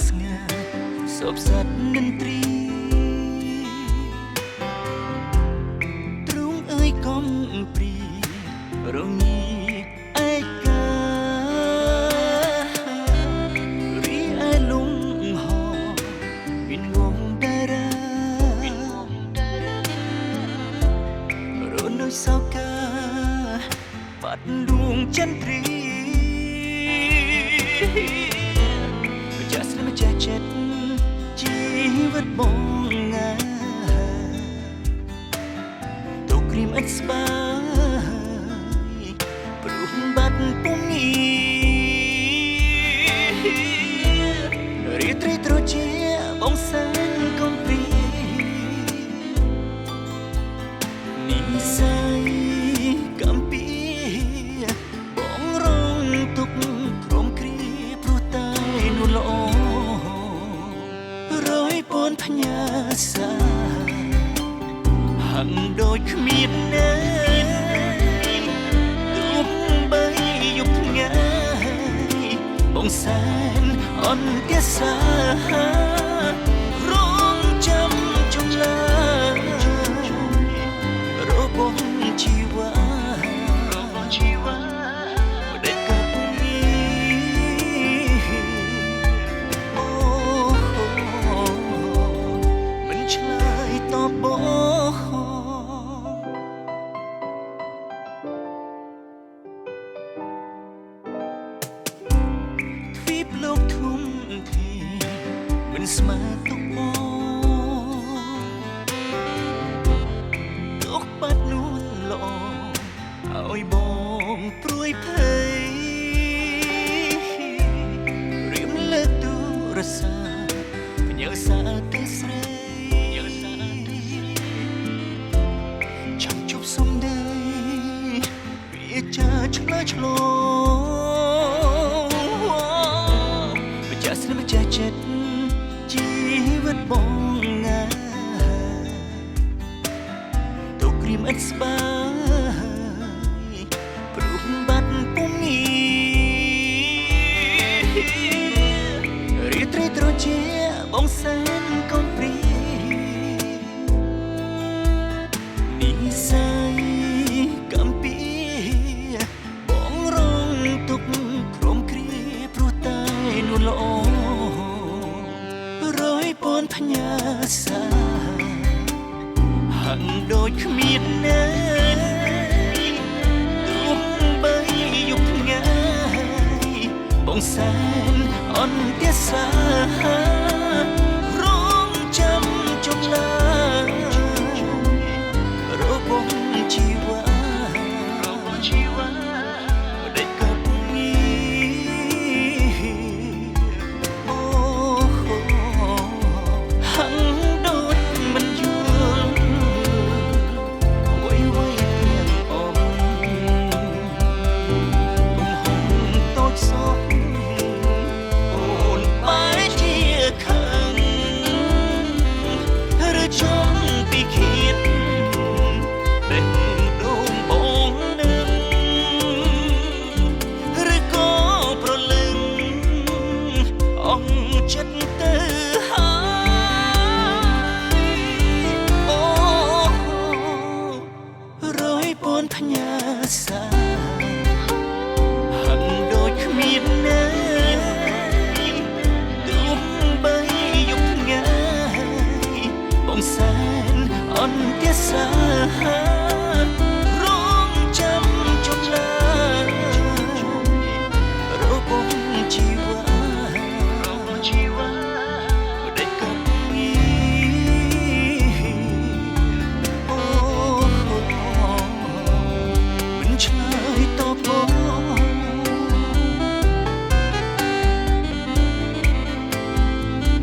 ស្ងាត់សពសត្វនិន្ទ្រីទ្រូងអើយកំព្រីរងាឯការីឯលំហមានងងតារារនៅសោកាបាត់លួងចន្ទ្រីម្ចាស់ស្រីម្ចាស់ចិត្តជីវិតបងងាទុកគ្រីមឥតស្បាយព្រោះបាត់ពុំងារីត្រីត្រជាបងសានកំព្រីនិស័យកំពីបងរងទុកក្រមគ្រាព្រោះតែនួនល្អរយពនផ្ញើសាហាំងដូចគ្មានណែទុំបីយប់ថ្ងៃបងសែនអន្តរសារងចាំជុំឡារបស់ជីវ៉ាដែលកើតនេះអូមិនឆ្លើយតបបងទ្វីបលោកធំធីមិនស្មើទុកបងទុកបាត់នួនល្អឲ្យបងព្រួយភ័យរៀមលើកទូរស័ព្ទផ្ញើសារទៅស្រីចង់ជប់សុំដីវាចាឆ្លើយឆ្លងម្ចាស់ស្រីម្ចាស់ចិត្តជីវិតបងងាទុកគ្រីមឥតស្បាយព្រោះបាត់ពុំងារីត្រីត្រជាបងសែនកំព្រីនិស័យកំពីបងរងទុកក្រមគ្រាព្រោះតែនួនល្អរយពនផ្ញើសាហាំងដូចគ្មានណែទុំបីយប់ថ្ងៃបងសែនអន្តរសារងចាំជុំឡារបស់ជីវ៉ាដែលកើតនេះអូហាំងដូចមិនយល់វៃទាំងអមកំហុងតូចសោះអូនបែរជាខឹងឬចង់ពីឃាតដែលដូងបងនឹងឬក៏ប្រលឹងអស់ចិត្តទៅហើយអូរយពនផ្ញើសារហាំងដូចគ្មានណែទុំបីយប់ថ្ងៃបងសែនអន្តរសារងចាំជុំឡារបស់ជីវ៉ាដែលកើតនេះអូមិនឆ្លើយតបបង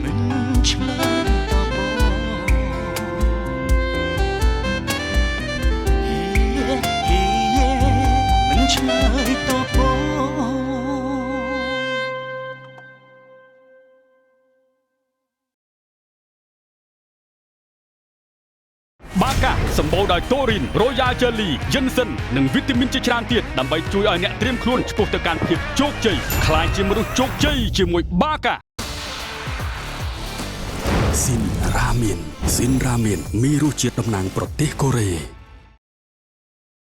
មិនឆ្លើយតបបងមិនឆ្លើយតបបងបាកាសម្បូរដោយតូរីន Royal Jelly យិនសិននិងវីតាមីនជាច្រើនទៀតដើម្បីជួយឲ្យអ្នកត្រៀមខ្លួនឆ្ពោះទៅកាន់ភាពជោគជ័យខ្លាយជាមនុស្សជោគជ័យជាមួយបាកា ស៊ីនរ៉ាមានមានរសជាតិតំណាងប្រទេសកូរ៉េ